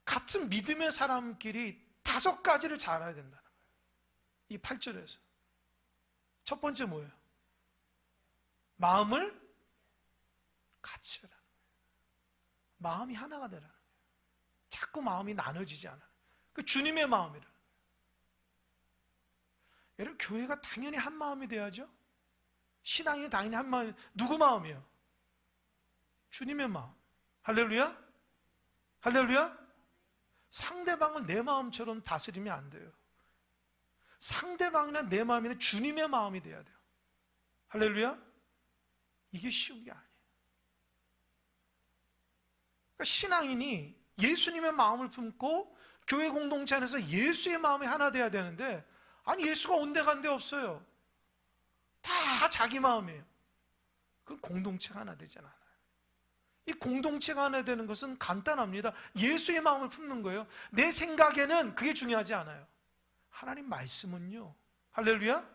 같은 믿음의 사람끼리 5가지를 잘 알아야 된다는 거예요. 이 8절에서. 첫 번째 뭐예요? 마음을 같이 하라는 거예요. 마음이 하나가 되라는 거예요. 자꾸 마음이 나눠지지 않아요. 그 주님의 마음이라. 여러분, 교회가 당연히 한 마음이 돼야죠. 신앙이 당연히 한 마음. 누구 마음이에요? 주님의 마음. 할렐루야? 할렐루야? 상대방을 내 마음처럼 다스리면 안 돼요. 상대방이나 내 마음이나 주님의 마음이 돼야 돼요. 할렐루야? 이게 쉬운 게 아니에요. 그러니까 신앙인이 예수님의 마음을 품고 교회 공동체 안에서 예수의 마음이 하나 돼야 되는데, 아니, 예수가 온데간데 없어요. 다 자기 마음이에요. 그건 공동체가 하나 되지 않아요. 이 공동체가 하나 되는 것은 간단합니다. 예수의 마음을 품는 거예요. 내 생각에는 그게 중요하지 않아요. 하나님 말씀은요. 할렐루야?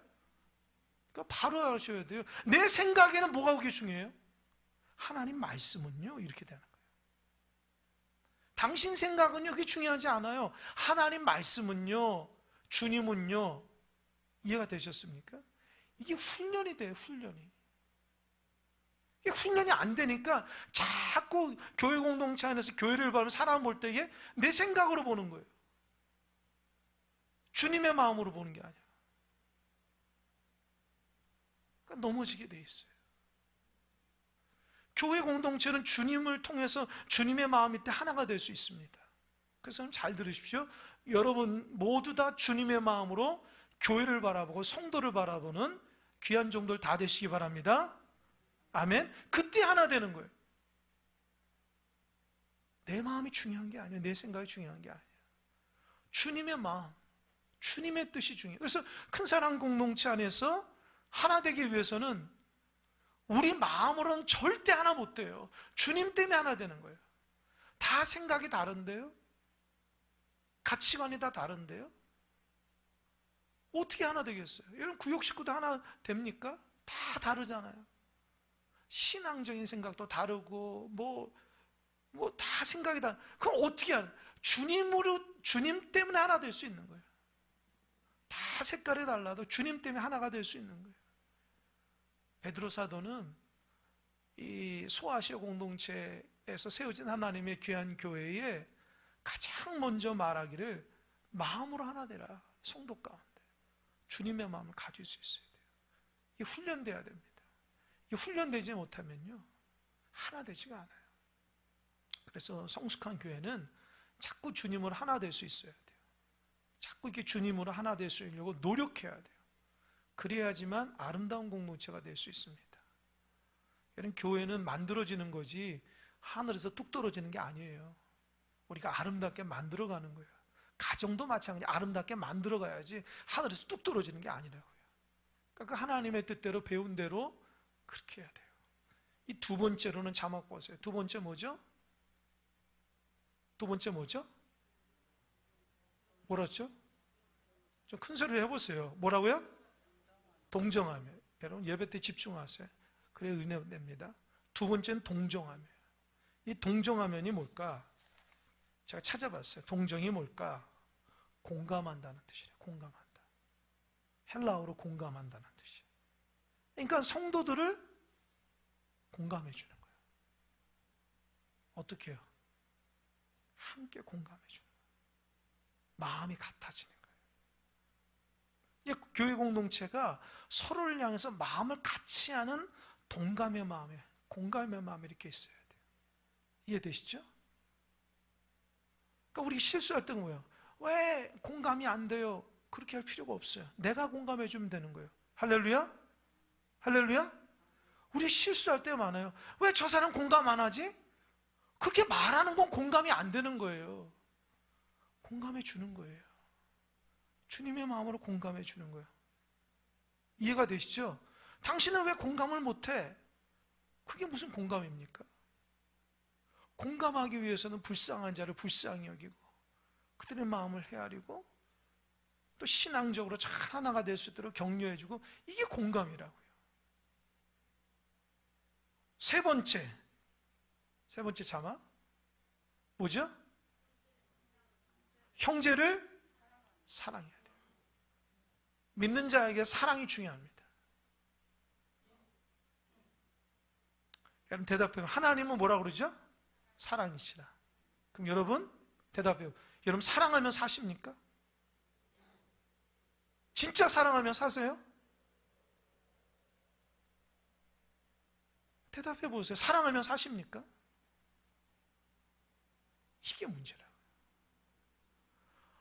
그러니까 바로 아셔야 돼요. 내 생각에는 뭐가 그게 중요해요? 하나님 말씀은요. 이렇게 되는 거예요. 당신 생각은요. 그게 중요하지 않아요. 하나님 말씀은요. 주님은요. 이해가 되셨습니까? 이게 훈련이 돼요. 훈련이. 이게 훈련이 안 되니까 자꾸 교회 공동체 안에서 교회를 보면 사람 볼 때에 내 생각으로 보는 거예요. 주님의 마음으로 보는 게 아니야. 그러니까 넘어지게 돼 있어요. 교회 공동체는 주님을 통해서 주님의 마음일 때 하나가 될 수 있습니다. 그래서 잘 들으십시오. 여러분 모두 다 주님의 마음으로 교회를 바라보고 성도를 바라보는 귀한 종들 다 되시기 바랍니다. 아멘. 그때 하나 되는 거예요. 내 마음이 중요한 게 아니에요. 내 생각이 중요한 게 아니에요. 주님의 마음, 주님의 뜻이 중요해요. 그래서 큰 사랑 공동체 안에서 하나 되기 위해서는 우리 마음으로는 절대 하나 못 돼요. 주님 때문에 하나 되는 거예요. 다 생각이 다른데요? 가치관이 다 다른데요? 어떻게 하나 되겠어요? 여러분 구역 식구도 하나 됩니까? 다 다르잖아요. 신앙적인 생각도 다르고 뭐 다 생각이 다르. 그럼 어떻게 하나? 주님 때문에 하나 될 수 있는 거예요. 다 색깔이 달라도 주님 때문에 하나가 될 수 있는 거예요. 베드로 사도는 이 소아시아 공동체에서 세워진 하나님의 귀한 교회에 가장 먼저 말하기를 마음으로 하나 되라. 성도 가운데 주님의 마음을 가질 수 있어야 돼요. 이게 훈련돼야 됩니다. 이게 훈련되지 못하면요 하나 되지가 않아요. 그래서 성숙한 교회는 자꾸 주님으로 하나 될 수 있어야 돼요. 자꾸 이렇게 주님으로 하나 될 수 있려고 노력해야 돼요. 그래야지만 아름다운 공동체가 될 수 있습니다. 여러분 교회는 만들어지는 거지 하늘에서 뚝 떨어지는 게 아니에요. 우리가 아름답게 만들어가는 거예요. 가정도 마찬가지 아름답게 만들어가야지 하늘에서 뚝 떨어지는 게 아니라고요. 그러니까 그 하나님의 뜻대로 배운 대로 그렇게 해야 돼요. 이 두 번째로는 자막 보세요. 두 번째 뭐죠? 두 번째 뭐죠? 뭐랬죠? 좀 큰 소리를 해보세요. 뭐라고요? 동정하며. 여러분 예배 때 집중하세요. 그래야 은혜 됩니다. 두 번째는 동정하며. 이 동정하면이 뭘까? 제가 찾아봤어요. 동정이 뭘까? 공감한다는 뜻이래요. 공감한다. 헬라어로 공감한다는 뜻이에요. 그러니까 성도들을 공감해 주는 거예요. 어떻게 해요? 함께 공감해 주는 거예요. 마음이 같아지는 거예요. 교회 공동체가 서로를 향해서 마음을 같이 하는 동감의 마음에, 공감의 마음이 이렇게 있어야 돼요. 이해되시죠? 그러니까 우리 실수할 때는 뭐예요? 왜 공감이 안 돼요? 그렇게 할 필요가 없어요. 내가 공감해 주면 되는 거예요. 할렐루야? 할렐루야? 우리 실수할 때 많아요. 왜 저 사람 공감 안 하지? 그렇게 말하는 건 공감이 안 되는 거예요. 공감해 주는 거예요. 주님의 마음으로 공감해 주는 거예요. 이해가 되시죠? 당신은 왜 공감을 못해? 그게 무슨 공감입니까? 공감하기 위해서는 불쌍한 자를 불쌍히 여기고 그들의 마음을 헤아리고 또 신앙적으로 잘 하나가 될 수 있도록 격려해주고 이게 공감이라고요. 세 번째 자막 뭐죠? 형제를 사랑해야 돼요. 믿는 자에게 사랑이 중요합니다. 여러분 대답해요. 하나님은 뭐라고 그러죠? 사랑이시라. 그럼 여러분 대답해요. 여러분 사랑하면 사십니까? 진짜 사랑하면 사세요? 대답해 보세요. 사랑하면 사십니까? 이게 문제라고요.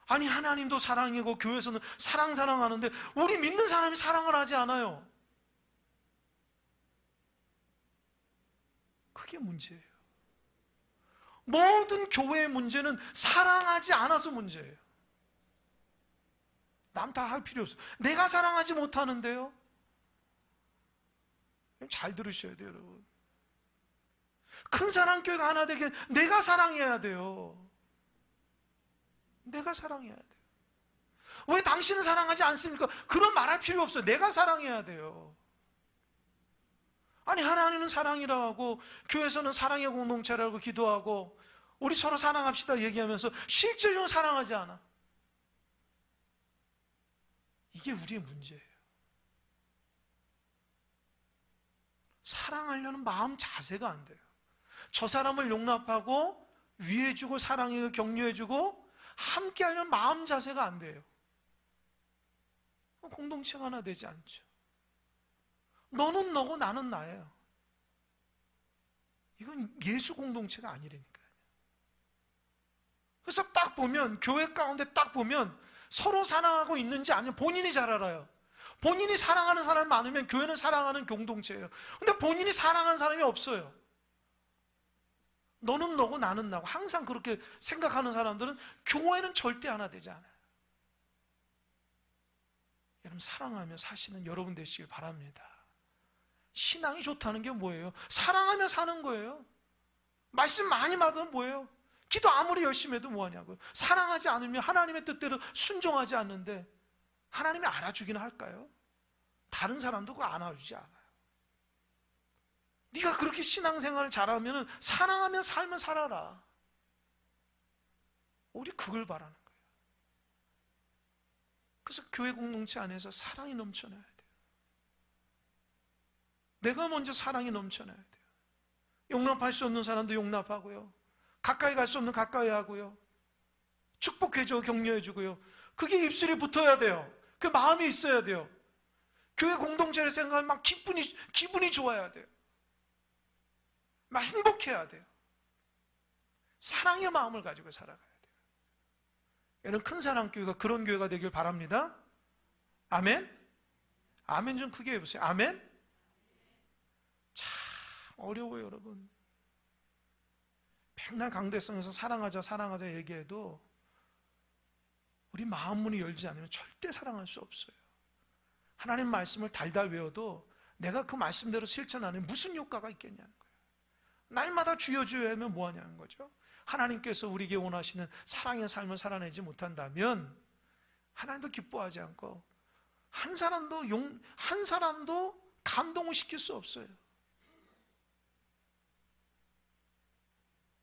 아니 하나님도 사랑이고 교회에서는 사랑하는데 우리 믿는 사람이 사랑을 하지 않아요. 그게 문제예요. 모든 교회의 문제는 사랑하지 않아서 문제예요. 남 다 할 필요 없어요. 내가 사랑하지 못하는데요. 잘 들으셔야 돼요, 여러분. 큰 사랑교회가 하나 되게 내가 사랑해야 돼요. 내가 사랑해야 돼요. 왜 당신은 사랑하지 않습니까? 그런 말할 필요 없어요. 내가 사랑해야 돼요. 아니 하나님은 사랑이라고 하고 교회에서는 사랑의 공동체라고 기도하고 우리 서로 사랑합시다 얘기하면서 실제로는 사랑하지 않아. 이게 우리의 문제예요. 사랑하려는 마음 자세가 안 돼요. 저 사람을 용납하고 위해주고 사랑해주고 격려해주고 함께하려는 마음 자세가 안 돼요. 공동체가 하나 되지 않죠. 너는 너고 나는 나예요. 이건 예수 공동체가 아니라니까요. 그래서 딱 보면 교회 가운데 딱 보면 서로 사랑하고 있는지 아니면 본인이 잘 알아요. 본인이 사랑하는 사람이 많으면 교회는 사랑하는 공동체예요. 근데 본인이 사랑하는 사람이 없어요. 너는 너고 나는 나고 항상 그렇게 생각하는 사람들은 교회는 절대 하나 되지 않아요. 여러분 사랑하며 사시는 여러분 되시길 바랍니다. 신앙이 좋다는 게 뭐예요? 사랑하며 사는 거예요. 말씀 많이 받으면 뭐예요? 기도 아무리 열심히 해도 뭐하냐고요? 사랑하지 않으면 하나님의 뜻대로 순종하지 않는데 하나님이 알아주기는 할까요? 다른 사람도 그거 알아주지 않아요. 네가 그렇게 신앙생활을 잘하면 사랑하며 살면 살아라. 우리 그걸 바라는 거예요. 그래서 교회 공동체 안에서 사랑이 넘쳐나야 돼요. 내가 먼저 사랑이 넘쳐나야 돼요. 용납할 수 없는 사람도 용납하고요. 가까이 갈 수 없는 가까이 하고요. 축복해주고 격려해주고요. 그게 입술이 붙어야 돼요. 그 마음이 있어야 돼요. 교회 공동체를 생각하면 막 기분이 좋아야 돼요. 막 행복해야 돼요. 사랑의 마음을 가지고 살아가야 돼요. 여러분 큰 사랑교회가 그런 교회가 되길 바랍니다. 아멘? 아멘 좀 크게 해보세요. 아멘? 참 어려워요 여러분. 맨날 강대성에서 사랑하자 얘기해도 우리 마음 문이 열지 않으면 절대 사랑할 수 없어요. 하나님 말씀을 달달 외워도 내가 그 말씀대로 실천 안 하면 무슨 효과가 있겠냐는 거예요. 날마다 주여 하면 뭐하냐는 거죠. 하나님께서 우리에게 원하시는 사랑의 삶을 살아내지 못한다면 하나님도 기뻐하지 않고 한 사람도 감동을 시킬 수 없어요.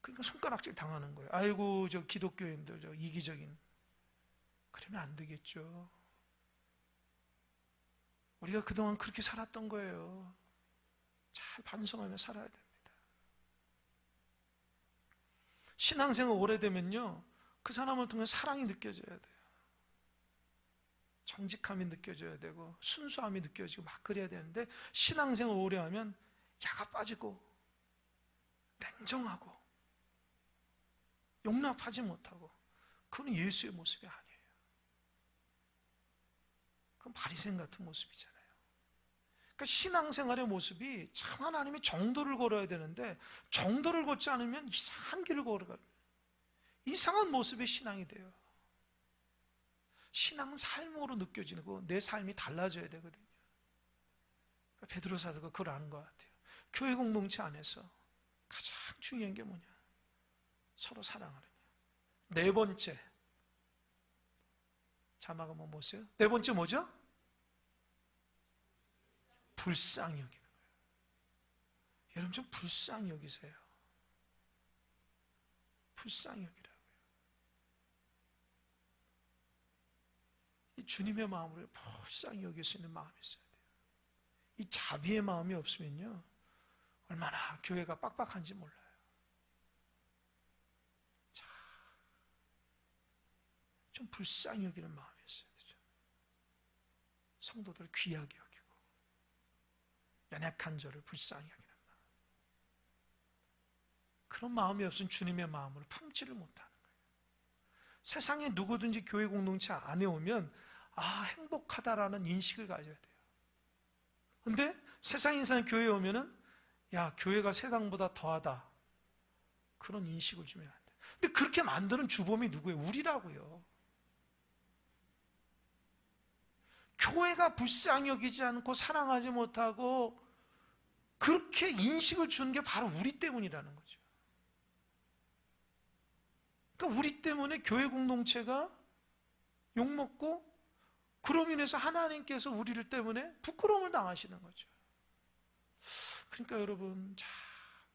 그러니까 손가락질 당하는 거예요. 아이고 저 기독교인들 저 이기적인. 그러면 안 되겠죠. 우리가 그동안 그렇게 살았던 거예요. 잘 반성하며 살아야 됩니다. 신앙생활 오래되면요 그 사람을 통해 사랑이 느껴져야 돼요. 정직함이 느껴져야 되고 순수함이 느껴지고 막 그래야 되는데 신앙생활 오래 하면 야가 빠지고 냉정하고 용납하지 못하고 그건 예수의 모습이 아니에요. 그건 바리새인 같은 모습이잖아요. 그러니까 신앙생활의 모습이 참 하나님이 정도를 걸어야 되는데 정도를 걷지 않으면 이상한 길을 걸어가요. 이상한 모습의 신앙이 돼요. 신앙 삶으로 느껴지는 거 내 삶이 달라져야 되거든요. 그러니까 베드로 사도가 그걸 아는 것 같아요. 교회 공동체 안에서 가장 중요한 게 뭐냐? 서로 사랑하느냐. 네 번째 자막 한번 보세요. 네 번째 뭐죠? 불쌍히 여기는 거예요. 여러분 좀 불쌍히 여기세요. 불쌍히 여기라고요. 이 주님의 마음으로 불쌍히 여길 수 있는 마음이 있어야 돼요. 이 자비의 마음이 없으면요, 얼마나 교회가 빡빡한지 몰라요. 자, 좀 불쌍히 여기는 마음이 있어야 되죠. 성도들을 귀하게 여기고 연약한 저를 불쌍히 여기는 마음. 그런 마음이 없으면 주님의 마음으로 품지를 못하는 거예요. 세상에 누구든지 교회 공동체 안에 오면 행복하다라는 인식을 가져야 돼요. 근데 세상에서는 교회에 오면은 교회가 세상보다 더하다, 그런 인식을 주면 안 돼요. 근데 그렇게 만드는 주범이 누구예요? 우리라고요. 교회가 불쌍히 여기지 않고 사랑하지 못하고 그렇게 인식을 주는 게 바로 우리 때문이라는 거죠. 그러니까 우리 때문에 교회 공동체가 욕먹고, 그로 인해서 하나님께서 우리를 때문에 부끄러움을 당하시는 거죠. 그러니까 여러분,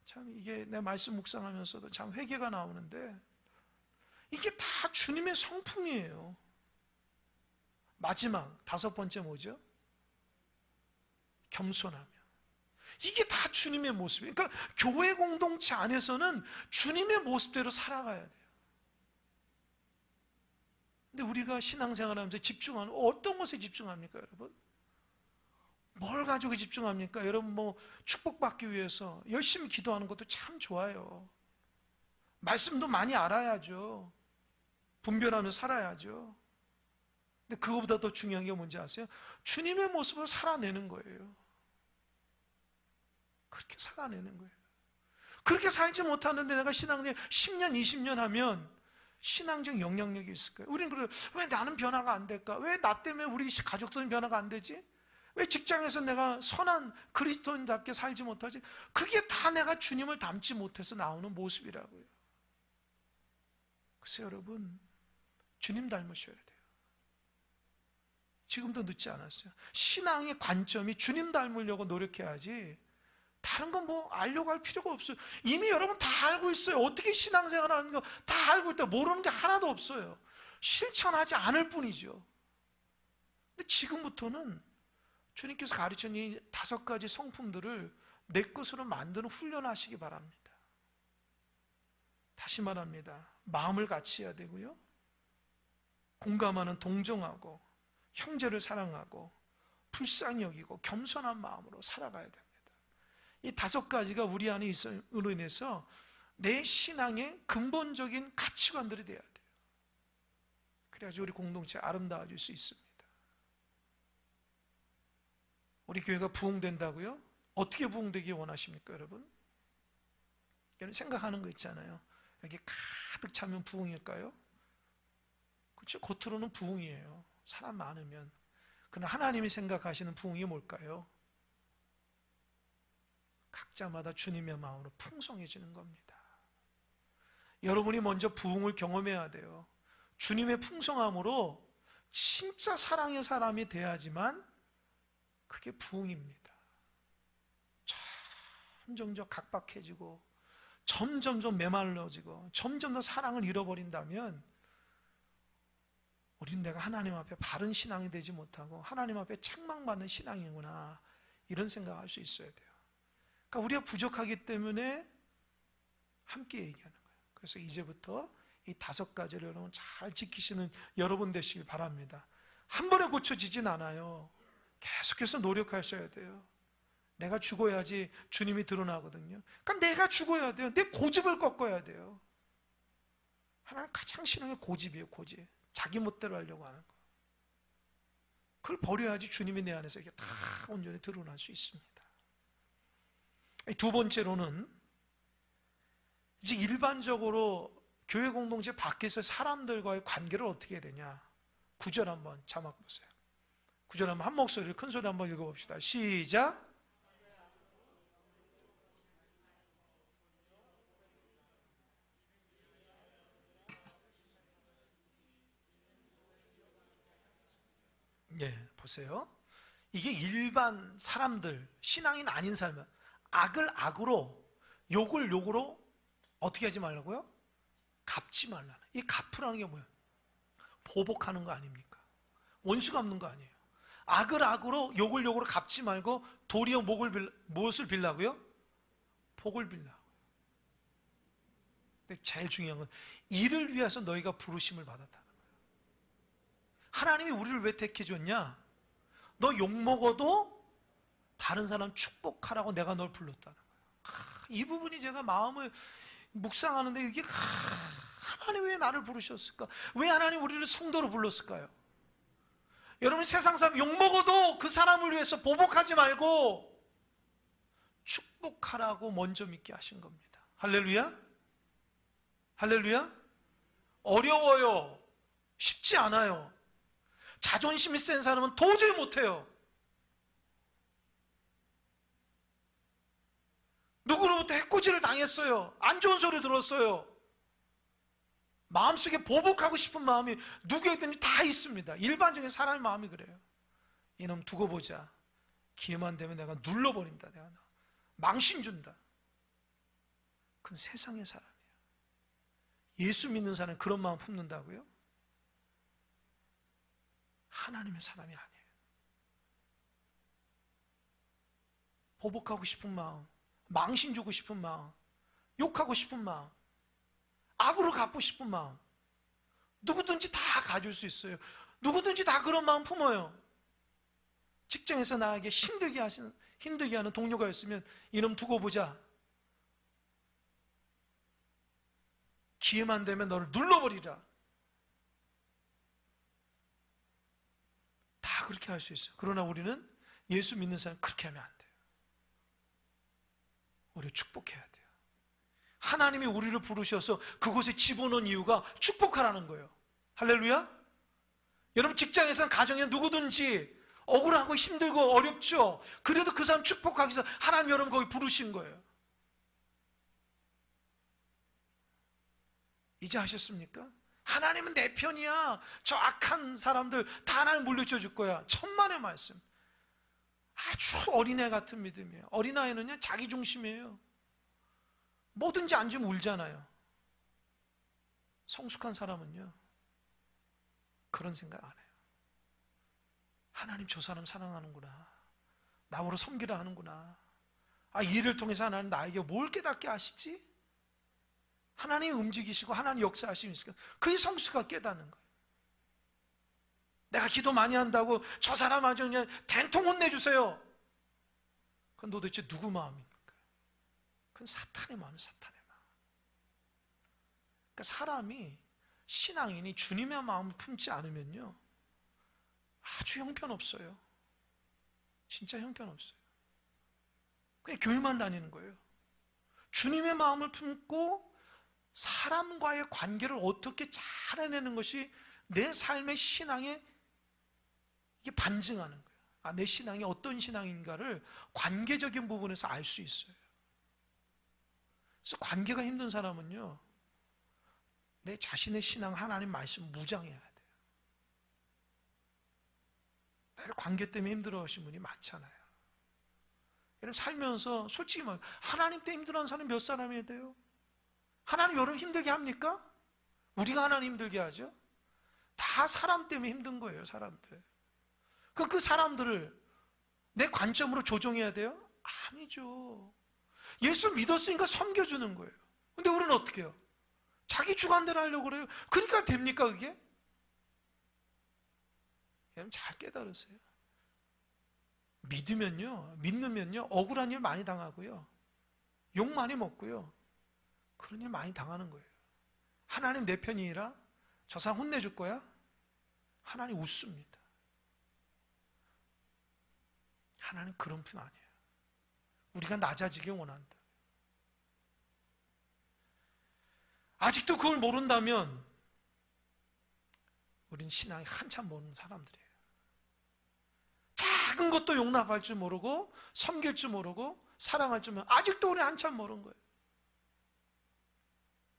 참 이게 내 말씀 묵상하면서도 참 회개가 나오는데, 이게 다 주님의 성품이에요. 마지막 5번째 뭐죠? 겸손하며. 이게 다 주님의 모습이에요. 그러니까 교회 공동체 안에서는 주님의 모습대로 살아가야 돼요. 근데 우리가 신앙생활하면서 집중하는, 어떤 것에 집중합니까, 여러분? 뭘 가지고 집중합니까? 여러분, 축복받기 위해서 열심히 기도하는 것도 참 좋아요. 말씀도 많이 알아야죠. 분별하며 살아야죠. 근데 그거보다 더 중요한 게 뭔지 아세요? 주님의 모습을 살아내는 거예요. 그렇게 살아내는 거예요. 그렇게 살지 못하는데 내가 신앙생활 10년, 20년 하면 신앙적 영향력이 있을까요? 우리는 그래요. 왜 나는 변화가 안 될까? 왜 나 때문에 우리 가족들은 변화가 안 되지? 왜 직장에서 내가 선한 그리스도인답게 살지 못하지? 그게 다 내가 주님을 닮지 못해서 나오는 모습이라고요. 그래서 여러분, 주님 닮으셔야 돼요. 지금도 늦지 않았어요. 신앙의 관점이 주님 닮으려고 노력해야지, 다른 건 알려고 할 필요가 없어요. 이미 여러분 다 알고 있어요. 어떻게 신앙생활 하는 거 다 알고 있다. 모르는 게 하나도 없어요. 실천하지 않을 뿐이죠. 근데 지금부터는 주님께서 가르친 이 5가지 성품들을 내 것으로 만드는 훈련하시기 바랍니다. 다시 말합니다. 마음을 같이 해야 되고요, 공감하는, 동정하고, 형제를 사랑하고, 불쌍히 여기고, 겸손한 마음으로 살아가야 됩니다. 이 5가지가 우리 안에 있음으로 인해서 내 신앙의 근본적인 가치관들이 돼야 돼요. 그래야지 우리 공동체 아름다워질 수 있습니다. 우리 교회가 부흥된다고요? 어떻게 부흥되기 원하십니까, 여러분? 여러분 생각하는 거 있잖아요. 여기 가득 차면 부흥일까요? 그렇죠? 겉으로는 부흥이에요. 사람 많으면. 그러나 하나님이 생각하시는 부흥이 뭘까요? 각자마다 주님의 마음으로 풍성해지는 겁니다. 여러분이 먼저 부흥을 경험해야 돼요. 주님의 풍성함으로 진짜 사랑의 사람이 돼야지만 그게 부흥입니다. 점점 각박해지고 점점 좀 메말라지고 점점 더 사랑을 잃어버린다면 우리는 내가 하나님 앞에 바른 신앙이 되지 못하고 하나님 앞에 책망받는 신앙이구나, 이런 생각을 할 수 있어야 돼요. 그러니까 우리가 부족하기 때문에 함께 얘기하는 거예요. 그래서 이제부터 이 5가지를 여러분 잘 지키시는 여러분 되시길 바랍니다. 한 번에 고쳐지진 않아요. 계속해서 노력하셔야 돼요. 내가 죽어야지 주님이 드러나거든요. 그러니까 내가 죽어야 돼요. 내 고집을 꺾어야 돼요. 하나님 가장 싫은 게 고집이에요. 고집. 자기 멋대로 하려고 하는 거. 그걸 버려야지 주님이 내 안에서 이게 다 온전히 드러날 수 있습니다. 2번째로는 이제 일반적으로 교회 공동체 밖에서 사람들과의 관계를 어떻게 해야 되냐. 9절 한번 자막 보세요. 9절 한번 한 목소리로 큰 소리 한번 읽어봅시다. 시작. 네, 보세요. 이게 일반 사람들, 신앙인 아닌 사람은 악을 악으로, 욕을 욕으로 어떻게 하지 말라고요? 갚지 말라는. 이 갚으라는 게 뭐예요? 보복하는 거 아닙니까? 원수 갚는 거 아니에요. 악을 악으로 욕을 욕으로 갚지 말고 도리어 무엇을 빌라고요? 복을 빌라고요. 근데 제일 중요한 건 이를 위해서 너희가 부르심을 받았다는 거예요. 하나님이 우리를 왜 택해줬냐? 너 욕먹어도 다른 사람 축복하라고 내가 널 불렀다는 거예요. 이 부분이 제가 마음을 묵상하는데 이게 하나님 왜 나를 부르셨을까? 왜 하나님 우리를 성도로 불렀을까요? 여러분, 세상 사람 욕먹어도 그 사람을 위해서 보복하지 말고 축복하라고 먼저 믿게 하신 겁니다. 할렐루야? 할렐루야? 어려워요. 쉽지 않아요. 자존심이 센 사람은 도저히 못해요. 누구로부터 해코지를 당했어요. 안 좋은 소리 들었어요. 마음속에 보복하고 싶은 마음이 누구에게든지 다 있습니다. 일반적인 사람의 마음이 그래요. 이놈 두고 보자. 기회만 되면 내가 눌러버린다. 내가 망신 준다. 그건 세상의 사람이에요. 예수 믿는 사람은 그런 마음 품는다고요? 하나님의 사람이 아니에요. 보복하고 싶은 마음, 망신 주고 싶은 마음, 욕하고 싶은 마음, 악으로 갚고 싶은 마음, 누구든지 다 가질 수 있어요. 누구든지 다 그런 마음 품어요. 직장에서 나에게 힘들게 하는 동료가 있으면 이놈 두고 보자. 기회만 되면 너를 눌러버리라. 다 그렇게 할 수 있어요. 그러나 우리는 예수 믿는 사람 그렇게 하면 안 돼요. 우리 축복해야 돼요. 하나님이 우리를 부르셔서 그곳에 집어넣은 이유가 축복하라는 거예요. 할렐루야? 여러분, 직장에서는 가정에 누구든지 억울하고 힘들고 어렵죠. 그래도 그 사람 축복하기 위해서 하나님 여러분 거기 부르신 거예요. 이제 아셨습니까? 하나님은 내 편이야. 저 악한 사람들 다 하나님 물리쳐 줄 거야. 천만의 말씀. 아주 어린애 같은 믿음이에요. 어린아이는요, 자기 중심이에요. 뭐든지 안 주면 울잖아요. 성숙한 사람은요, 그런 생각 안 해요. 하나님 저 사람 사랑하는구나. 나보러 섬기라 하는구나. 아, 이 일을 통해서 하나님 나에게 뭘 깨닫게 하시지? 하나님이 움직이시고 하나님 역사하심이 있으니까 그게 성수가 깨닫는 거예요. 내가 기도 많이 한다고 저 사람 아주 그냥 된통 혼내주세요. 그건 도대체 누구 마음입니까? 그건 사탄의 마음이에요. 사탄의 마음. 그러니까 사람이, 신앙인이 주님의 마음을 품지 않으면요, 아주 형편없어요. 진짜 형편없어요. 그냥 교회만 다니는 거예요. 주님의 마음을 품고 사람과의 관계를 어떻게 잘 해내는 것이 내 삶의 신앙에 이게 반증하는 거예요. 아, 내 신앙이 어떤 신앙인가를 관계적인 부분에서 알 수 있어요. 그래서 관계가 힘든 사람은요, 내 자신의 신앙, 하나님 말씀 무장해야 돼요. 늘 관계 때문에 힘들어하신 분이 많잖아요. 여러분, 살면서 솔직히 말, 하나님 때문에 힘들어하는 사람이 몇 사람이어야 돼요? 하나님 여러분 힘들게 합니까? 우리가 하나님 힘들게 하죠? 다 사람 때문에 힘든 거예요, 사람들. 그 사람들을 내 관점으로 조정해야 돼요? 아니죠. 예수 믿었으니까 섬겨주는 거예요. 근데 우리는 어떻게 해요? 자기 주관대로 하려고 그래요. 그러니까 됩니까, 그게? 여러분, 잘 깨달으세요. 믿으면요, 억울한 일 많이 당하고요, 욕 많이 먹고요, 그런 일 많이 당하는 거예요. 하나님 내 편이라 저 사람 혼내줄 거야? 하나님 웃습니다. 하나님 그런 편 아니에요. 우리가 낮아지길 원한다. 아직도 그걸 모른다면 우린 신앙이 한참 모르는 사람들이에요. 작은 것도 용납할 줄 모르고 섬길 줄 모르고 사랑할 줄 모르고 아직도 우리 한참 모르는 거예요.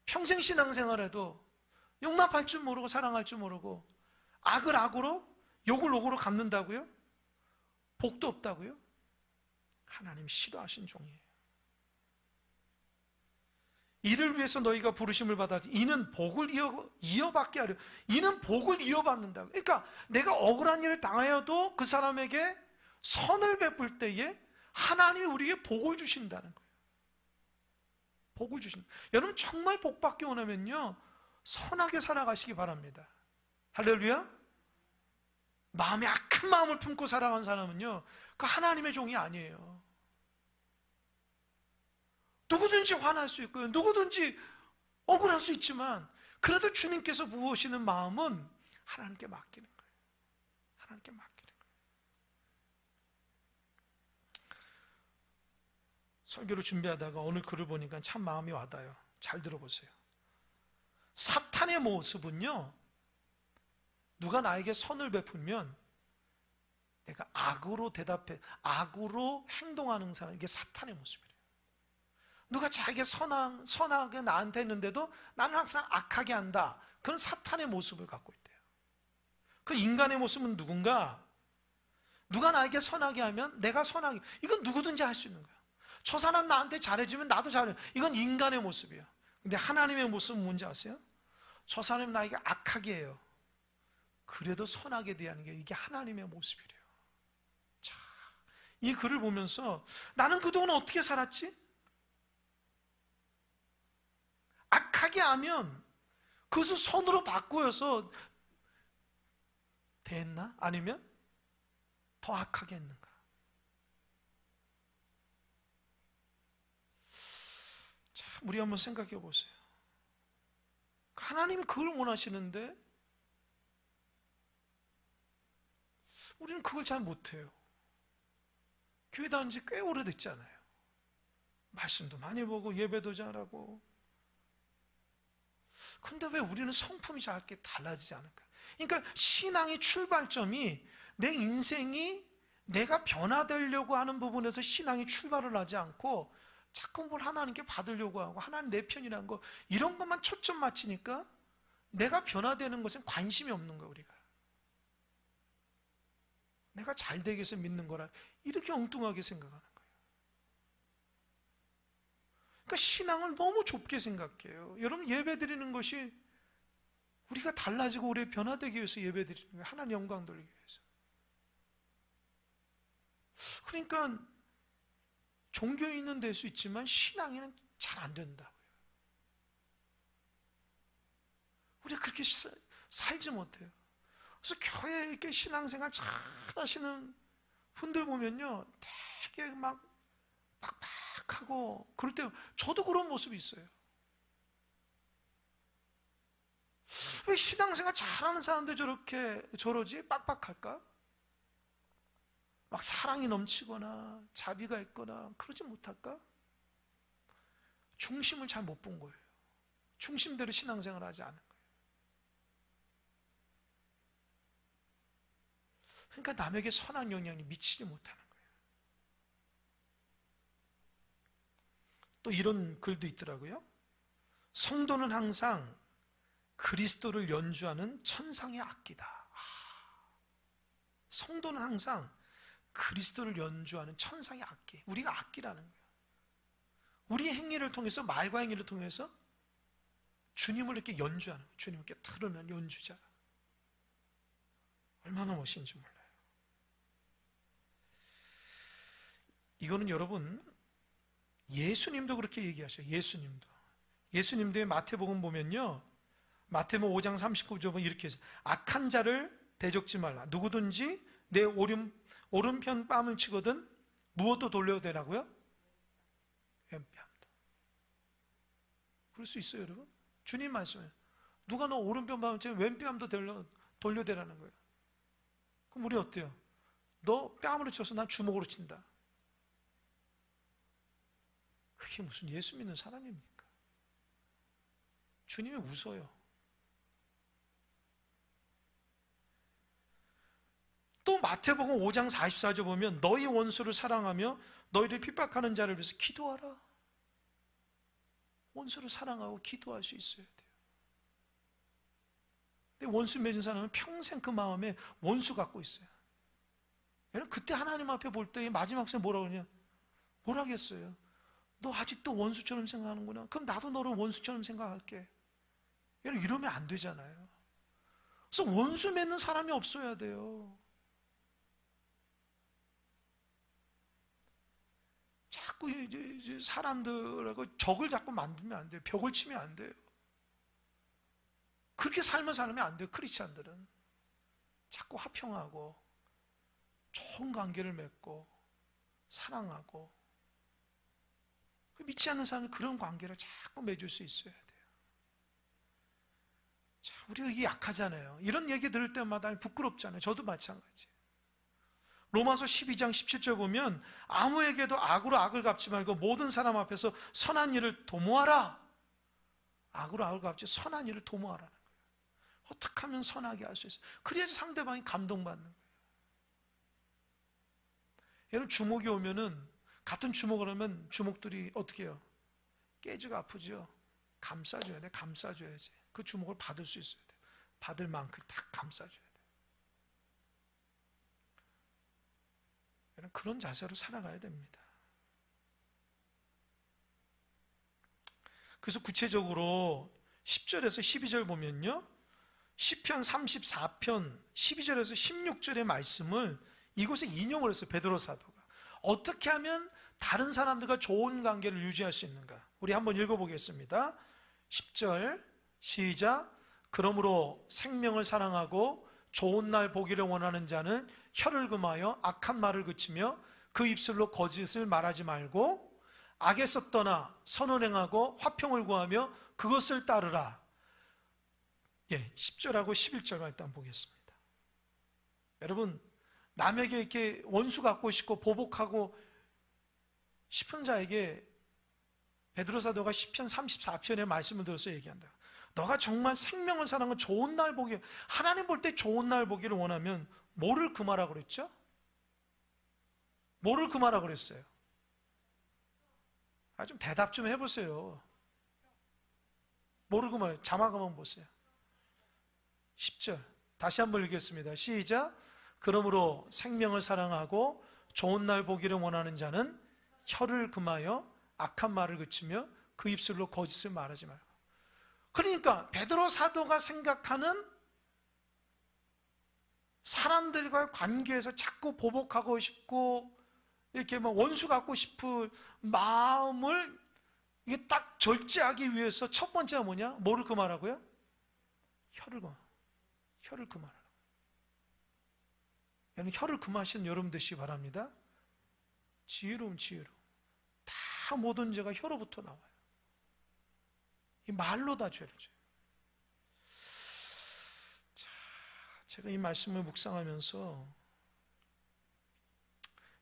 평생 신앙생활에도 용납할 줄 모르고 사랑할 줄 모르고 악을 악으로 욕을 욕으로 갚는다고요? 복도 없다고요? 하나님 싫어하신 종이에요. 이를 위해서 너희가 부르심을 받았지. 이는 복을 이어받게 하려. 이는 복을 이어받는다. 그러니까 내가 억울한 일을 당하여도 그 사람에게 선을 베풀 때에 하나님이 우리에게 복을 주신다는 거예요. 복을 주신다. 여러분 정말 복 받기 원하면요, 선하게 살아가시기 바랍니다. 할렐루야. 마음에 악한 마음을 품고 살아간 사람은요, 그 하나님의 종이 아니에요. 누구든지 화날 수 있고요, 누구든지 억울할 수 있지만 그래도 주님께서 부으시는 마음은 하나님께 맡기는 거예요. 하나님께 맡기는 거예요. 설교를 준비하다가 오늘 글을 보니까 참 마음이 와닿아요. 잘 들어보세요. 사탄의 모습은요, 누가 나에게 선을 베풀면 내가 악으로 대답해, 악으로 행동하는 사람, 이게 사탄의 모습이에요. 누가 자기가 선하게 나한테 했는데도 나는 항상 악하게 한다. 그건 사탄의 모습을 갖고 있대요. 그 인간의 모습은 누군가? 누가 나에게 선하게 하면 내가 선하게, 이건 누구든지 할 수 있는 거야. 저 사람 나한테 잘해주면 나도 잘해. 이건 인간의 모습이에요. 근데 하나님의 모습은 뭔지 아세요? 저 사람이 나에게 악하게 해요. 그래도 선하게 대하는 게 이게 하나님의 모습이래요. 자, 이 글을 보면서 나는 그동안 어떻게 살았지? 악하게 하면 그것을 선으로 바꾸어서 됐나? 아니면 더 악하게 했는가? 자, 우리 한번 생각해 보세요. 하나님이 그걸 원하시는데 우리는 그걸 잘 못해요. 교회 다닌 지 꽤 오래됐잖아요. 말씀도 많이 보고 예배도 잘하고. 근데 왜 우리는 성품이 잘 이렇게 달라지지 않을까? 그러니까 신앙의 출발점이 내 인생이 내가 변화되려고 하는 부분에서 신앙이 출발을 하지 않고 자꾸 뭘 하나님께 받으려고 하고 하나님 내 편이라는 거 이런 것만 초점 맞추니까 내가 변화되는 것엔 관심이 없는 거야. 우리가 내가 잘 되기 위해서 믿는 거라 이렇게 엉뚱하게 생각하는 거예요. 그러니까 신앙을 너무 좁게 생각해요. 여러분 예배 드리는 것이 우리가 달라지고 우리 변화되기 위해서 예배 드리는 거예요. 하나님 영광 돌리기 위해서. 그러니까 종교인은 될 수 있지만 신앙인은 잘 안 된다고요. 우리가 그렇게 살지 못해요. 그래서 교회에 이렇게 신앙생활 잘 하시는 분들 보면요, 되게 막 빡빡하고 그럴 때 저도 그런 모습이 있어요. 왜 신앙생활 잘하는 사람들 저러지? 빡빡할까? 막 사랑이 넘치거나 자비가 있거나 그러지 못할까? 중심을 잘 못 본 거예요. 중심대로 신앙생활을 하지 않은 거예요. 그러니까 남에게 선한 영향이 미치지 못하는 거예요. 또 이런 글도 있더라고요. 성도는 항상 그리스도를 연주하는 천상의 악기다. 성도는 항상 그리스도를 연주하는 천상의 악기. 우리가 악기라는 거예요. 우리의 행위를 통해서, 말과 행위를 통해서 주님을 이렇게 연주하는 거예요. 주님께 틀어놓은 연주자. 얼마나 멋있는지 몰라요. 이거는 여러분 예수님도 그렇게 얘기하셔요. 예수님도 마태복음 보면요, 마태복음 5장 39절 보면 이렇게 해서 악한 자를 대적지 말라. 누구든지 내 오른편 뺨을 치거든 무엇도 돌려대라고요? 왼뺨도. 그럴 수 있어요, 여러분? 주님 말씀에 누가 너 오른편 뺨을 치면 왼뺨도 돌려대라는 거예요. 그럼 우리 어때요? 너 뺨으로 쳐서 난 주먹으로 친다. 그게 무슨 예수 믿는 사람입니까? 주님이 웃어요. 또 마태복음 5장 44절 보면 너희 원수를 사랑하며 너희를 핍박하는 자를 위해서 기도하라. 원수를 사랑하고 기도할 수 있어야 돼요. 근데 원수 맺은 사람은 평생 그 마음에 원수 갖고 있어요. 여러분 그때 하나님 앞에 볼 때 마지막 세 뭐라고 그러냐? 뭐라 하겠어요? 너 아직도 원수처럼 생각하는구나. 그럼 나도 너를 원수처럼 생각할게. 여러분, 이러면 안 되잖아요. 그래서 원수 맺는 사람이 없어야 돼요. 자꾸 이제 사람들하고 적을 자꾸 만들면 안 돼요. 벽을 치면 안 돼요. 그렇게 살면 살면 안 돼요. 크리스찬들은 자꾸 화평하고 좋은 관계를 맺고 사랑하고, 믿지 않는 사람은 그런 관계를 자꾸 맺을 수 있어야 돼요. 자, 우리가 이게 약하잖아요. 이런 얘기 들을 때마다 부끄럽잖아요. 저도 마찬가지. 로마서 12장 17절 보면 아무에게도 악으로 악을 갚지 말고 모든 사람 앞에서 선한 일을 도모하라. 악으로 악을 갚지 선한 일을 도모하라는 거예요. 어떻게 하면 선하게 할 수 있어요? 그래야지 상대방이 감동받는 거예요. 여러분, 주목이 오면은 같은 주목을 하면 주목들이 어떻게 해요? 깨지고 아프죠. 감싸줘야 돼. 감싸줘야지. 그 주목을 받을 수 있어야 돼. 받을 만큼 다 감싸줘야 돼. 여러분, 그런 자세로 살아가야 됩니다. 그래서 구체적으로 10절에서 12절 보면요, 시편 34편 12절에서 16절의 말씀을 이곳에 인용을 했어요. 베드로 사도가. 어떻게 하면 다른 사람들과 좋은 관계를 유지할 수 있는가? 우리 한번 읽어보겠습니다. 10절 시작. 그러므로 생명을 사랑하고 좋은 날 보기를 원하는 자는 혀를 금하여 악한 말을 그치며 그 입술로 거짓을 말하지 말고 악에서 떠나 선을 행하고 화평을 구하며 그것을 따르라. 10절하고 11절만 일단 보겠습니다. 여러분, 남에게 이렇게 원수 갖고 싶고 보복하고 싶은 자에게 베드로 사도가 시편 34편의 말씀을 들어서 얘기한다. 너가 정말 생명을 사랑하고 좋은 날 보기, 하나님 볼 때 좋은 날 보기를 원하면 뭐를 금하라고 그랬죠? 뭐를 금하라고 그랬어요? 좀 대답 좀 해보세요. 뭐를 금하라고? 자막 한번 보세요. 10절 다시 한번 읽겠습니다. 시작. 그러므로 생명을 사랑하고 좋은 날 보기를 원하는 자는 혀를 금하여 악한 말을 그치며 그 입술로 거짓을 말하지 말고. 그러니까 베드로 사도가 생각하는 사람들과의 관계에서 자꾸 보복하고 싶고 이렇게 막 원수 갖고 싶은 마음을 이게 딱 절제하기 위해서 첫 번째가 뭐냐? 뭐를 금하라고요? 혀를 금하라. 여러분, 혀를 금하시는 여러분 되시기 바랍니다. 지혜로움. 다 모든 죄가 혀로부터 나와요. 이 말로 다 죄를 져요. 자, 제가 이 말씀을 묵상하면서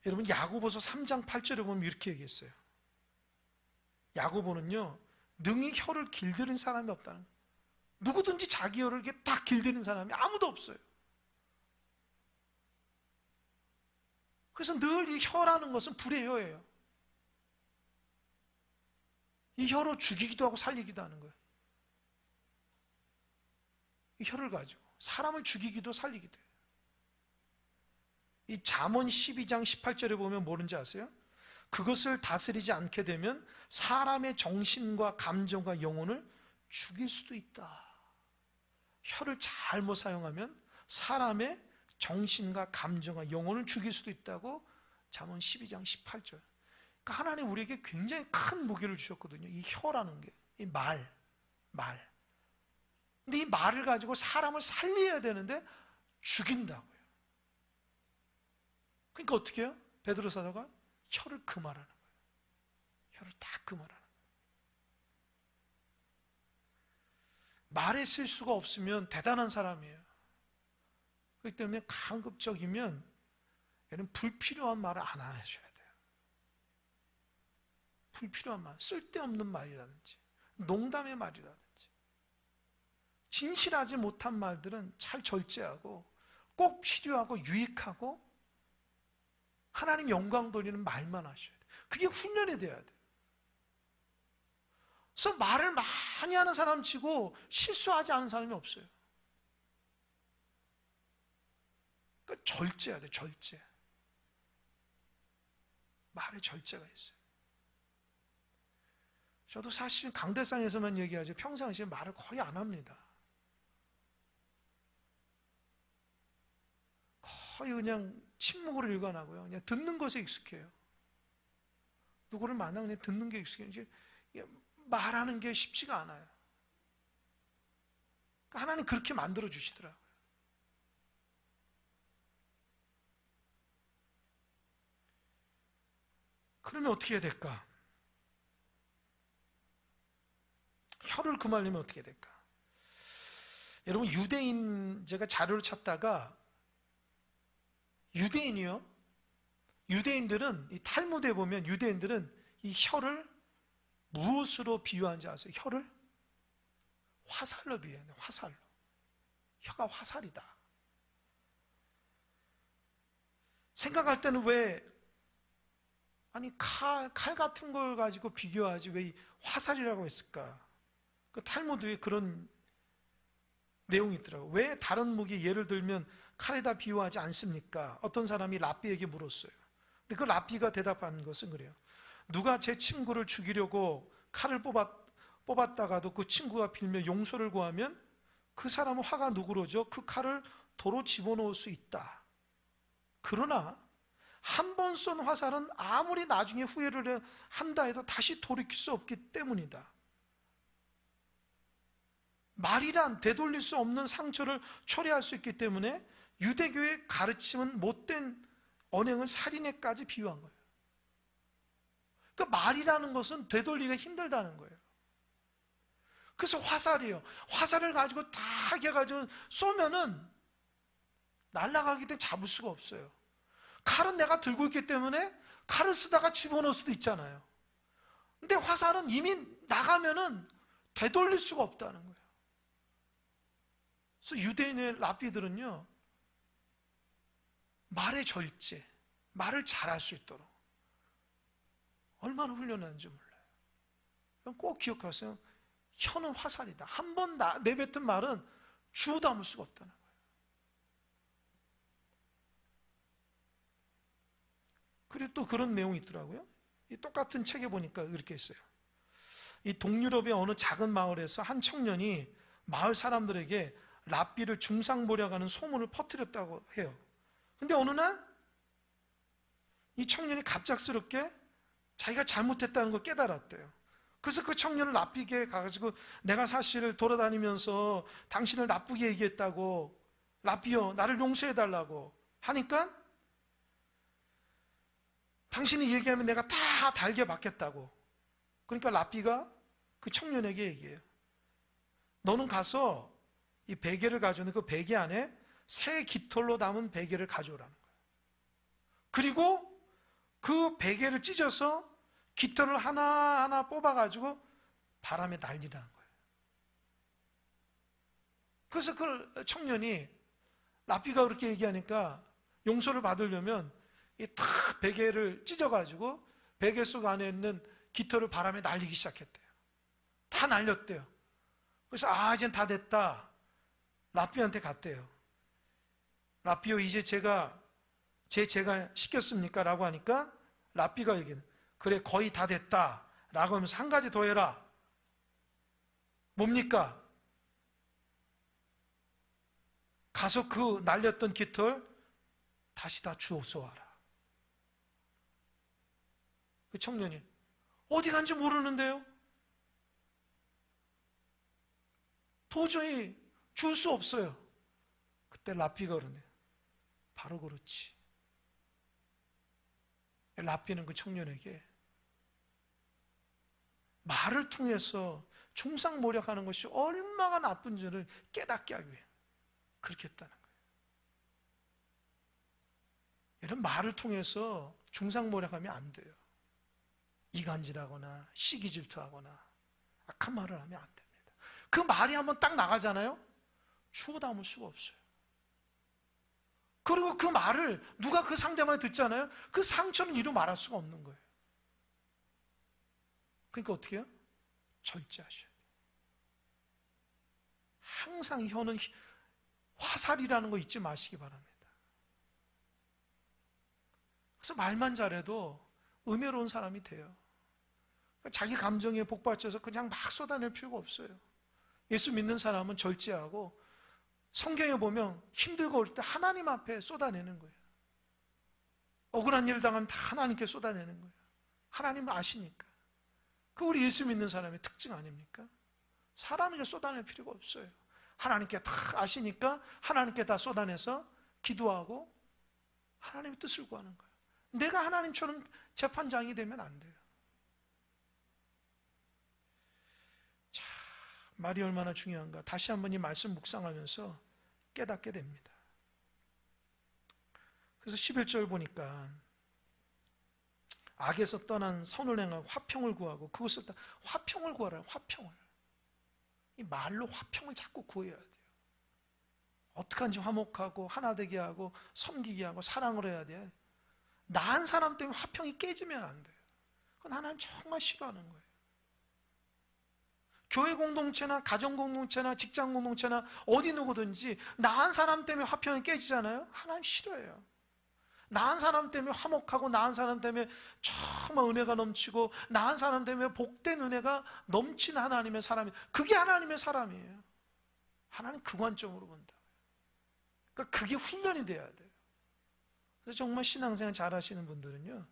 여러분, 야고보서 3장 8절에 보면 이렇게 얘기했어요. 야고보는요, 능히 혀를 길들인 사람이 없다는 거예요. 누구든지 자기 혀를 이렇게 딱 길들인 사람이 아무도 없어요. 그래서 늘 이 혀라는 것은 불의 혀예요. 이 혀로 죽이기도 하고 살리기도 하는 거예요. 이 혀를 가지고 사람을 죽이기도 살리기도 해요. 이 잠언 12장 18절에 보면 뭐는지 아세요? 그것을 다스리지 않게 되면 사람의 정신과 감정과 영혼을 죽일 수도 있다. 혀를 잘못 사용하면 사람의 정신과 감정과 영혼을 죽일 수도 있다고 잠언 12장 18절. 그러니까 하나님 우리에게 굉장히 큰 무게를 주셨거든요. 이 혀라는 게, 이 말. 근데 이 말을 가지고 사람을 살려야 되는데 죽인다고요. 그러니까 어떻게 해요? 베드로 사도가 혀를 금하라는 거예요. 혀를 다 금하라는 거예요. 말에 실수가 없으면 대단한 사람이에요. 그렇기 때문에 가급적이면 얘는 불필요한 말을 안 하셔야 돼요. 불필요한 말, 쓸데없는 말이라든지 농담의 말이라든지 진실하지 못한 말들은 잘 절제하고 꼭 필요하고 유익하고 하나님 영광 돌리는 말만 하셔야 돼요. 그게 훈련이 돼야 돼요. 그래서 말을 많이 하는 사람 치고 실수하지 않은 사람이 없어요. 그러니까 절제해야 돼요. 절제. 말에 절제가 있어요. 저도 사실 강대상에서만 얘기하지 평상시에 말을 거의 안 합니다. 거의 그냥 침묵으로 일관하고요. 그냥 듣는 것에 익숙해요. 누구를 만나면 그냥 듣는 게 익숙해요. 이제 말하는 게 쉽지가 않아요. 하나님 그렇게 만들어 주시더라고요. 그러면 어떻게 해야 될까? 혀를 금하려면 어떻게 해야 될까? 여러분, 제가 자료를 찾다가 유대인들은 이 탈무드에 보면 유대인들은 이 혀를 무엇으로 비유하는지 아세요? 혀를 화살로 비유해요. 화살로. 혀가 화살이다. 생각할 때는 왜 칼 같은 걸 가지고 비교하지 왜 화살이라고 했을까? 그 탈무드에 그런 내용이 있더라고요. 왜 다른 무기 예를 들면 칼에다 비유하지 않습니까? 어떤 사람이 랍비에게 물었어요. 근데 그 랍비가 대답한 것은 그래요. 누가 제 친구를 죽이려고 칼을 뽑았다가도 그 친구가 빌며 용서를 구하면 그 사람은 화가 누그러져 그 칼을 도로 집어넣을 수 있다. 그러나 한 번 쏜 화살은 아무리 나중에 후회를 한다 해도 다시 돌이킬 수 없기 때문이다. 말이란 되돌릴 수 없는 상처를 초래할 수 있기 때문에 유대교의 가르침은 못된 언행은 살인에까지 비유한 거예요. 그러니까 말이라는 것은 되돌리기가 힘들다는 거예요. 그래서 화살이에요. 화살을 가지고 다 해가지고 쏘면은 날아가기 때문에 잡을 수가 없어요. 칼은 내가 들고 있기 때문에 칼을 쓰다가 집어넣을 수도 있잖아요. 근데 화살은 이미 나가면은 되돌릴 수가 없다는 거예요. 그래서 유대인의 랍비들은요, 말의 절제, 말을 잘할 수 있도록 얼마나 훈련하는지 몰라요. 꼭 기억하세요. 혀는 화살이다. 한 번 내뱉은 말은 주워 담을 수가 없다는 거예요. 그리고 또 그런 내용이 있더라고요. 이 똑같은 책에 보니까 이렇게 있어요. 이 동유럽의 어느 작은 마을에서 한 청년이 마을 사람들에게 랍비를 중상모략하는 소문을 퍼뜨렸다고 해요. 근데 어느 날 이 청년이 갑작스럽게 자기가 잘못했다는 걸 깨달았대요. 그래서 그 청년을 랍비에게 가가지고 내가 사실 돌아다니면서 당신을 나쁘게 얘기했다고, 랍비여 나를 용서해달라고 하니까 당신이 얘기하면 내가 다 달게 받겠다고. 그러니까 랍비가 그 청년에게 얘기해요. 너는 가서 이 베개를 가져오는 그 베개 안에 새 깃털로 담은 베개를 가져오라는 거예요. 그리고 그 베개를 찢어서 깃털을 하나하나 뽑아가지고 바람에 날리라는 거예요. 그래서 그 청년이 랍비가 그렇게 얘기하니까 용서를 받으려면 이 탁 베개를 찢어가지고 베개 속 안에 있는 깃털을 바람에 날리기 시작했대요. 다 날렸대요. 그래서 이젠 다 됐다. 랍비한테 갔대요. 랍비요, 이제 제가 시켰습니까? 라고 하니까 랍비가 얘기해. 그래, 거의 다 됐다. 라고 하면서 한 가지 더 해라. 뭡니까? 가서 그 날렸던 깃털 다시 다 주워서 와라. 그 청년이 어디 간지 모르는데요? 도저히 줄 수 없어요. 그때 랍비가 그러네. 바로 그렇지. 랍비는 그 청년에게 말을 통해서 중상모략하는 것이 얼마나 나쁜지를 깨닫게 하기 위해 그렇게 했다는 거예요. 이런 말을 통해서 중상모략하면 안 돼요. 이간질하거나 시기질투하거나 악한 말을 하면 안 됩니다. 그 말이 한번 딱 나가잖아요. 주워 담을 수가 없어요. 그리고 그 말을 누가 그 상대방이 듣잖아요. 그 상처는 이루 말할 수가 없는 거예요. 그러니까 어떻게 해요? 절제하셔야 돼요. 항상 혀는 화살이라는 거 잊지 마시기 바랍니다. 그래서 말만 잘해도 은혜로운 사람이 돼요. 자기 감정에 복받쳐서 그냥 막 쏟아낼 필요가 없어요. 예수 믿는 사람은 절제하고 성경에 보면 힘들고 어릴 때 하나님 앞에 쏟아내는 거예요. 억울한 일 당하면 다 하나님께 쏟아내는 거예요. 하나님은 아시니까. 그 우리 예수 믿는 사람의 특징 아닙니까? 사람에게 쏟아낼 필요가 없어요. 하나님께 다 아시니까 하나님께 다 쏟아내서 기도하고 하나님의 뜻을 구하는 거예요. 내가 하나님처럼 재판장이 되면 안 돼요. 자, 말이 얼마나 중요한가. 다시 한번 이 말씀 묵상하면서 깨닫게 됩니다. 그래서 11절 보니까 악에서 떠난 선을 행하고 화평을 구하고 그것을 화평을 구하라. 화평을. 이 말로 화평을 자꾸 구해야 돼요. 어떻게 하는지 화목하고 하나 되게 하고 섬기게 하고 사랑을 해야 돼요. 나은 사람 때문에 화평이 깨지면 안 돼요. 그건 하나님 정말 싫어하는 거예요. 교회 공동체나 가정 공동체나 직장 공동체나 어디 누구든지 나은 사람 때문에 화평이 깨지잖아요. 하나님 싫어해요. 나은 사람 때문에 화목하고 나은 사람 때문에 정말 은혜가 넘치고 나은 사람 때문에 복된 은혜가 넘친 하나님의 사람이, 그게 하나님의 사람이에요. 하나님 그 관점으로 본다. 그러니까 그게 훈련이 돼야 돼요. 그래서 정말 신앙생활 잘하시는 분들은요,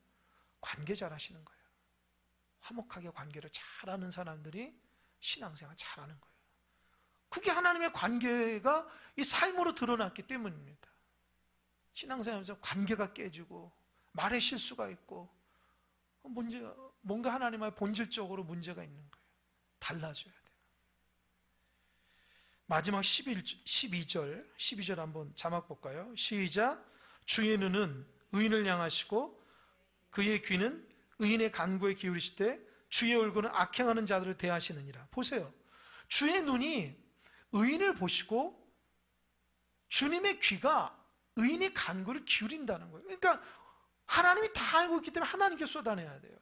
관계 잘하시는 거예요. 화목하게 관계를 잘하는 사람들이 신앙생활 잘하는 거예요. 그게 하나님의 관계가 이 삶으로 드러났기 때문입니다. 신앙생활에서 관계가 깨지고 말에 실수가 있고 뭔가 하나님의 본질적으로 문제가 있는 거예요. 달라져야 돼요. 마지막 12절 한번 자막 볼까요? 시작. 주의 눈은 의인을 향하시고 그의 귀는 의인의 간구에 기울이시되 주의 얼굴은 악행하는 자들을 대하시느니라. 보세요. 주의 눈이 의인을 보시고 주님의 귀가 의인의 간구를 기울인다는 거예요. 그러니까 하나님이 다 알고 있기 때문에 하나님께 쏟아내야 돼요.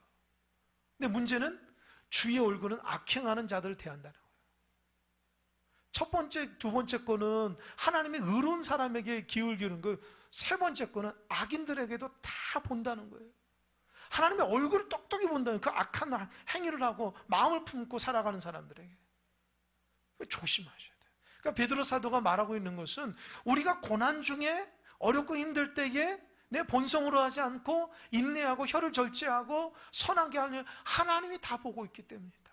근데 문제는 주의 얼굴은 악행하는 자들을 대한다는 거예요. 첫 번째, 두 번째 거는 하나님의 의로운 사람에게 기울기는 거예요. 세 번째 거는 악인들에게도 다 본다는 거예요. 하나님의 얼굴을 똑똑히 본다는 그 악한 행위를 하고 마음을 품고 살아가는 사람들에게 조심하셔야 돼요. 그러니까 베드로 사도가 말하고 있는 것은 우리가 고난 중에 어렵고 힘들 때에 내 본성으로 하지 않고 인내하고 혀를 절제하고 선하게 하는 하나님이 다 보고 있기 때문이다.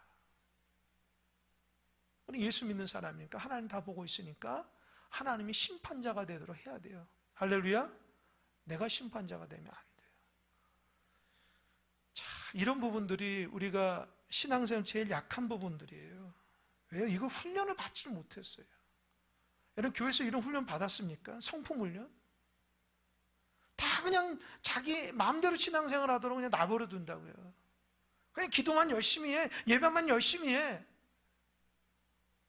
우리 예수 믿는 사람이니까 하나님 다 보고 있으니까 하나님이 심판자가 되도록 해야 돼요. 할렐루야. 내가 심판자가 되면 안 돼요. 자, 이런 부분들이 우리가 신앙생활 제일 약한 부분들이에요. 왜요? 이거 훈련을 받지 못했어요. 여러분 교회에서 이런 훈련 받았습니까? 성품 훈련? 다 그냥 자기 마음대로 신앙생활 하도록 그냥 나버려 둔다고요. 그냥 기도만 열심히 해. 예배만 열심히 해.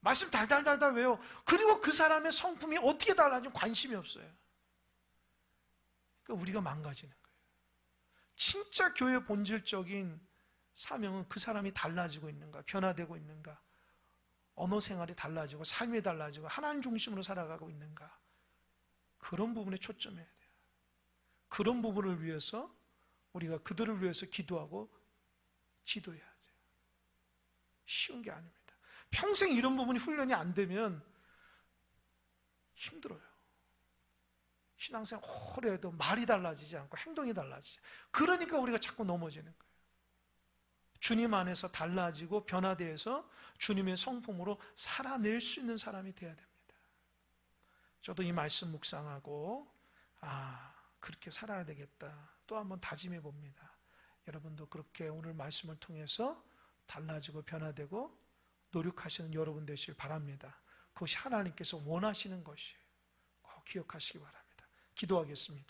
말씀 달달달달 외워. 그리고 그 사람의 성품이 어떻게 달라지면 관심이 없어요. 그러니까 우리가 망가지는 거예요. 진짜 교회의 본질적인 사명은 그 사람이 달라지고 있는가, 변화되고 있는가, 언어 생활이 달라지고 삶이 달라지고 하나님 중심으로 살아가고 있는가, 그런 부분에 초점해야 돼요. 그런 부분을 위해서 우리가 그들을 위해서 기도하고 지도해야 돼요. 쉬운 게 아닙니다. 평생 이런 부분이 훈련이 안 되면 힘들어요. 신앙생활 오래 해도 말이 달라지지 않고 행동이 달라지지. 그러니까 우리가 자꾸 넘어지는 거예요. 주님 안에서 달라지고 변화되어서 주님의 성품으로 살아낼 수 있는 사람이 되어야 됩니다. 저도 이 말씀 묵상하고 그렇게 살아야 되겠다. 또 한번 다짐해 봅니다. 여러분도 그렇게 오늘 말씀을 통해서 달라지고 변화되고 노력하시는 여러분 되시길 바랍니다. 그것이 하나님께서 원하시는 것이에요. 꼭 기억하시기 바랍니다. 기도하겠습니다.